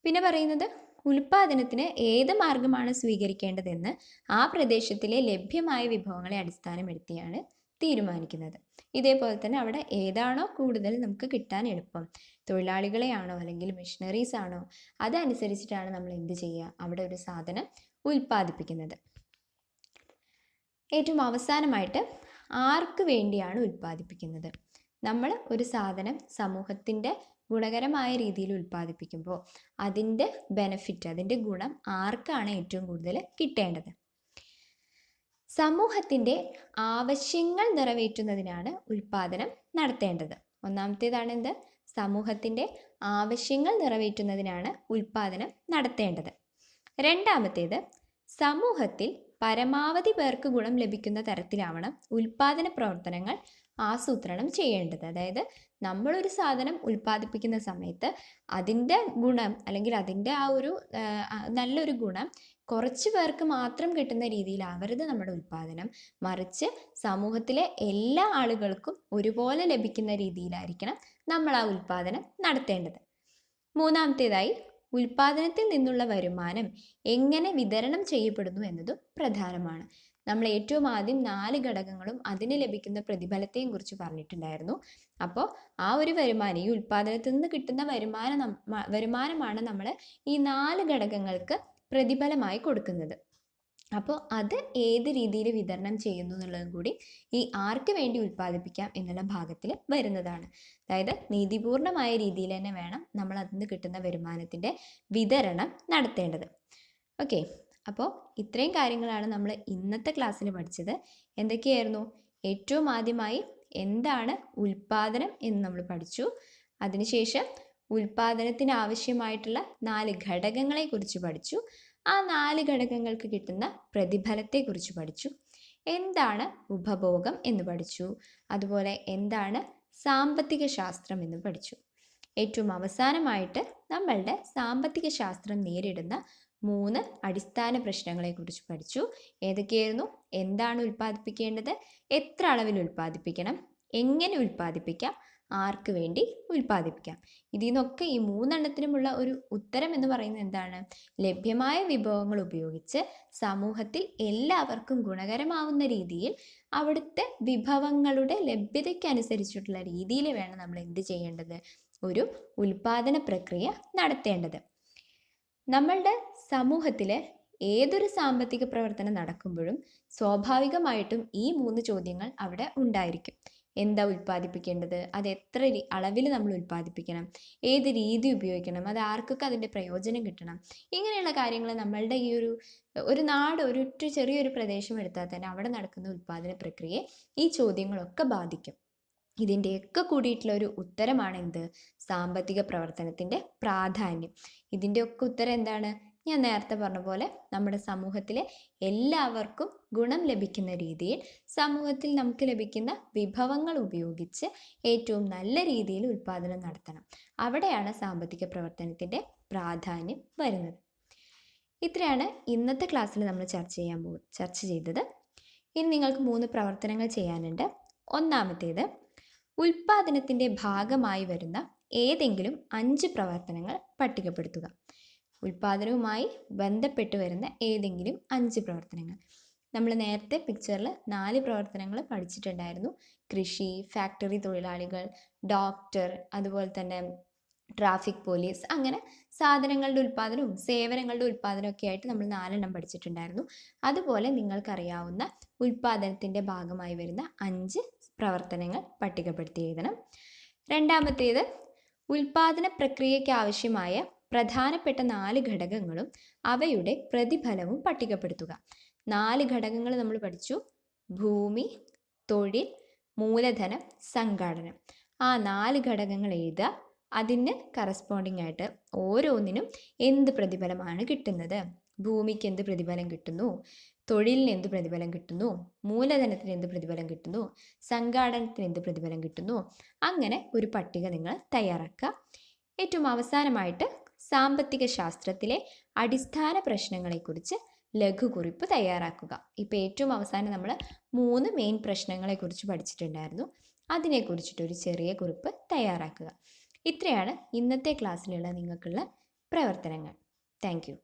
പിന്നെ പറയുന്നത്, ഉൽപ്പാദനത്തിന് ഏത് മാർഗമാണ് സ്വീകരിക്കേണ്ടതെന്ന് ആ പ്രദേശത്തിലെ ലഭ്യമായ വിഭവങ്ങളെ അടിസ്ഥാനപ്പെടുത്തിയാണ് തീരുമാനിക്കുന്നത്. ഇതേപോലെ തന്നെ അവിടെ ഏതാണോ കൂടുതൽ നമുക്ക് കിട്ടാൻ എളുപ്പം, തൊഴിലാളികളെയാണോ അല്ലെങ്കിൽ മെഷീനറീസ് ആണോ, അതനുസരിച്ചിട്ടാണ് നമ്മൾ എന്ത് ചെയ്യുക? അവിടെ ഒരു സാധനം ഉൽപ്പാദിപ്പിക്കുന്നത്. ഏറ്റവും അവസാനമായിട്ട്, ആർക്ക് വേണ്ടിയാണ് ഉൽപ്പാദിപ്പിക്കുന്നത്? നമ്മൾ ഒരു സാധനം സമൂഹത്തിൻ്റെ ഗുണകരമായ രീതിയിൽ ഉൽപ്പാദിപ്പിക്കുമ്പോൾ അതിൻ്റെ ബെനഫിറ്റ്, അതിൻ്റെ ഗുണം ആർക്കാണ് ഏറ്റവും കൂടുതൽ കിട്ടേണ്ടത്? സമൂഹത്തിൻ്റെ ആവശ്യങ്ങൾ നിറവേറ്റുന്നതിനാണ് ഉൽപ്പാദനം നടത്തേണ്ടത്. ഒന്നാമത്തേതാണ് എന്ത്? സമൂഹത്തിൻ്റെ ആവശ്യങ്ങൾ നിറവേറ്റുന്നതിനാണ് ഉൽപ്പാദനം നടത്തേണ്ടത്. രണ്ടാമത്തേത്, സമൂഹത്തിൽ പരമാവധി പേർക്ക് ഗുണം ലഭിക്കുന്ന തരത്തിലാവണം ഉൽപ്പാദന പ്രവർത്തനങ്ങൾ ആസൂത്രണം ചെയ്യേണ്ടത്. അതായത് നമ്മളൊരു സാധനം ഉൽപ്പാദിപ്പിക്കുന്ന സമയത്ത് അതിൻ്റെ ഗുണം അല്ലെങ്കിൽ അതിൻ്റെ ആ ഒരു നല്ലൊരു ഗുണം കുറച്ച് പേർക്ക് മാത്രം കിട്ടുന്ന രീതിയിലാവരുത് നമ്മുടെ ഉൽപ്പാദനം. മറിച്ച് സമൂഹത്തിലെ എല്ലാ ആളുകൾക്കും ഒരുപോലെ ലഭിക്കുന്ന രീതിയിലായിരിക്കണം നമ്മൾ ആ ഉൽപ്പാദനം നടത്തേണ്ടത്. മൂന്നാമത്തേതായി, ഉൽപ്പാദനത്തിൽ നിന്നുള്ള വരുമാനം എങ്ങനെ വിതരണം ചെയ്യപ്പെടുന്നു എന്നതും പ്രധാനമാണ്. നമ്മൾ ഏറ്റവും ആദ്യം 4 ഘടകങ്ങളും അതിന് ലഭിക്കുന്ന പ്രതിഫലത്തെയും കുറിച്ച് പറഞ്ഞിട്ടുണ്ടായിരുന്നു. അപ്പോൾ ആ ഒരു വരുമാനം, ഈ ഉൽപ്പാദനത്തിൽ നിന്ന് കിട്ടുന്ന വരുമാനമാണ് നമ്മൾ ഈ 4 ഘടകങ്ങൾക്ക് പ്രതിഫലമായി കൊടുക്കുന്നത്. അപ്പോൾ അത് ഏത് രീതിയിൽ വിതരണം ചെയ്യുന്നു എന്നുള്ളതും കൂടി ഈ ആർക്ക് വേണ്ടി ഉൽപ്പാദിപ്പിക്കാം എന്നുള്ള ഭാഗത്തിൽ വരുന്നതാണ്. അതായത് നീതിപൂർണമായ രീതിയിൽ തന്നെ വേണം നമ്മൾ അതിൽ നിന്ന് കിട്ടുന്ന വരുമാനത്തിൻ്റെ വിതരണം നടത്തേണ്ടത്. ഓക്കെ, അപ്പോൾ ഇത്രയും കാര്യങ്ങളാണ് നമ്മൾ ഇന്നത്തെ ക്ലാസ്സിൽ പഠിച്ചത്. എന്തൊക്കെയായിരുന്നു? ഏറ്റവും ആദ്യമായി എന്താണ് ഉൽപ്പാദനം എന്ന് നമ്മൾ പഠിച്ചു. അതിനുശേഷം ഉൽപ്പാദനത്തിന് ആവശ്യമായിട്ടുള്ള 4 ഘടകങ്ങളെ കുറിച്ച് പഠിച്ചു. ആ 4 ഘടകങ്ങൾക്ക് കിട്ടുന്ന പ്രതിഫലത്തെക്കുറിച്ച് പഠിച്ചു. എന്താണ് ഉപഭോഗം എന്ന് പഠിച്ചു. അതുപോലെ എന്താണ് സാമ്പത്തിക ശാസ്ത്രം എന്ന് പഠിച്ചു. ഏറ്റവും അവസാനമായിട്ട് നമ്മളുടെ സാമ്പത്തിക ശാസ്ത്രം നേരിടുന്ന 3 അടിസ്ഥാന പ്രശ്നങ്ങളെക്കുറിച്ച് പഠിച്ചു. ഏതൊക്കെയായിരുന്നു? എന്താണ് ഉൽപ്പാദിപ്പിക്കേണ്ടത്, എത്ര അളവിൽ ഉൽപ്പാദിപ്പിക്കണം, എങ്ങനെ ഉൽപ്പാദിപ്പിക്കാം, ആർക്ക് വേണ്ടി ഉൽപ്പാദിപ്പിക്കാം. ഇതിൽ നിന്നൊക്കെ ഈ 3 എണ്ണത്തിനുമുള്ള ഒരു ഉത്തരം എന്ന് പറയുന്നത് എന്താണ്? ലഭ്യമായ വിഭവങ്ങൾ ഉപയോഗിച്ച് സമൂഹത്തിൽ എല്ലാവർക്കും ഗുണകരമാവുന്ന രീതിയിൽ അവിടുത്തെ വിഭവങ്ങളുടെ ലഭ്യതയ്ക്കനുസരിച്ചിട്ടുള്ള രീതിയിൽ വേണം നമ്മൾ എന്ത് ചെയ്യേണ്ടത്? ഒരു ഉൽപ്പാദന പ്രക്രിയ നടത്തേണ്ടത്. നമ്മളുടെ സമൂഹത്തിൽ ഏതൊരു സാമ്പത്തിക പ്രവർത്തനം നടക്കുമ്പോഴും സ്വാഭാവികമായിട്ടും ഈ 3 ചോദ്യങ്ങൾ അവിടെ ഉണ്ടായിരിക്കും. എന്താ ഉൽപ്പാദിപ്പിക്കേണ്ടത്, അത് എത്ര അളവിൽ നമ്മൾ ഉൽപ്പാദിപ്പിക്കണം, ഏത് രീതി ഉപയോഗിക്കണം, അത് ആർക്കൊക്കെ അതിൻ്റെ പ്രയോജനം കിട്ടണം, ഇങ്ങനെയുള്ള കാര്യങ്ങൾ നമ്മളുടെ ഈ ഒരു നാട്, ചെറിയൊരു പ്രദേശം എടുത്താൽ തന്നെ അവിടെ നടക്കുന്ന ഉൽപ്പാദന പ്രക്രിയയെ ഈ ചോദ്യങ്ങളൊക്കെ ബാധിക്കും. ഇതിൻ്റെയൊക്കെ കൂടിയിട്ടുള്ള ഒരു ഉത്തരമാണ് എന്ത്? സാമ്പത്തിക പ്രവർത്തനത്തിൻ്റെ പ്രാധാന്യം. ഇതിൻ്റെയൊക്കെ ഉത്തരം എന്താണ്? ഞാൻ നേരത്തെ പറഞ്ഞ പോലെ നമ്മുടെ സമൂഹത്തിലെ എല്ലാവർക്കും ഗുണം ലഭിക്കുന്ന രീതിയിൽ സമൂഹത്തിൽ നമുക്ക് ലഭിക്കുന്ന വിഭവങ്ങൾ ഉപയോഗിച്ച് ഏറ്റവും നല്ല രീതിയിൽ ഉൽപ്പാദനം നടത്തണം. അവിടെയാണ് സാമ്പത്തിക പ്രവർത്തനത്തിൻ്റെ പ്രാധാന്യം വരുന്നത്. ഇത്രയാണ് ഇന്നത്തെ ക്ലാസ്സിൽ നമ്മൾ ചർച്ച ചെയ്തത്. ഇനി നിങ്ങൾക്ക് 3 പ്രവർത്തനങ്ങൾ ചെയ്യാനുണ്ട്. ഒന്നാമത്തേത്, ഉൽപ്പാദനത്തിൻ്റെ ഭാഗമായി വരുന്ന ഏതെങ്കിലും 5 പ്രവർത്തനങ്ങൾ പട്ടികപ്പെടുത്തുക. ഉൽപ്പാദനവുമായി ബന്ധപ്പെട്ട് വരുന്ന ഏതെങ്കിലും 5 പ്രവർത്തനങ്ങൾ. നമ്മൾ നേരത്തെ പിക്ചറിൽ 4 പ്രവർത്തനങ്ങൾ പഠിച്ചിട്ടുണ്ടായിരുന്നു. കൃഷി, ഫാക്ടറി തൊഴിലാളികൾ, ഡോക്ടർ, അതുപോലെ തന്നെ ട്രാഫിക് പോലീസ്, അങ്ങനെ സാധനങ്ങളുടെ ഉൽപ്പാദനവും സേവനങ്ങളുടെ ഉൽപ്പാദനവും ഒക്കെ ആയിട്ട് നമ്മൾ 4 എണ്ണം പഠിച്ചിട്ടുണ്ടായിരുന്നു. അതുപോലെ നിങ്ങൾക്കറിയാവുന്ന ഉൽപ്പാദനത്തിൻ്റെ ഭാഗമായി വരുന്ന 5 പ്രവർത്തനങ്ങൾ പട്ടികപ്പെടുത്തി എഴുതണം. രണ്ടാമത്തേത്, ഉൽപ്പാദന പ്രക്രിയയ്ക്ക് ആവശ്യമായ പ്രധാനപ്പെട്ട 4 ഘടകങ്ങളും അവയുടെ പ്രതിഫലവും പട്ടികപ്പെടുത്തുക. 4 ഘടകങ്ങൾ നമ്മൾ പഠിച്ചു. ഭൂമി, തൊഴിൽ, മൂലധനം, സംഘാടനം. ആ 4 ഘടകങ്ങൾ എഴുതുക. അതിന് കറസ്പോണ്ടിങ് ആയിട്ട് ഓരോന്നിനും എന്ത് പ്രതിഫലമാണ് കിട്ടുന്നത്? ഭൂമിക്ക് എന്ത് പ്രതിഫലം കിട്ടുന്നു, തൊഴിലിന് എന്ത് പ്രതിഫലം കിട്ടുന്നു, മൂലധനത്തിന് എന്ത് പ്രതിഫലം കിട്ടുന്നു, സംഘാടനത്തിന് എന്ത് പ്രതിഫലം കിട്ടുന്നു, അങ്ങനെ ഒരു പട്ടിക നിങ്ങൾ തയ്യാറാക്കുക. ഏറ്റവും അവസാനമായിട്ട് സാമ്പത്തിക ശാസ്ത്രത്തിലെ അടിസ്ഥാന പ്രശ്നങ്ങളെക്കുറിച്ച് ലഘുകുറിപ്പ് തയ്യാറാക്കുക. ഇപ്പോൾ ഏറ്റവും അവസാനം നമ്മൾ 3 മെയിൻ പ്രശ്നങ്ങളെക്കുറിച്ച് പഠിച്ചിട്ടുണ്ടായിരുന്നു. അതിനെക്കുറിച്ചിട്ടൊരു ചെറിയ കുറിപ്പ് തയ്യാറാക്കുക. ഇത്രയാണ് ഇന്നത്തെ ക്ലാസ്സിലുള്ള നിങ്ങൾക്കുള്ള പ്രവർത്തനങ്ങൾ. Thank you.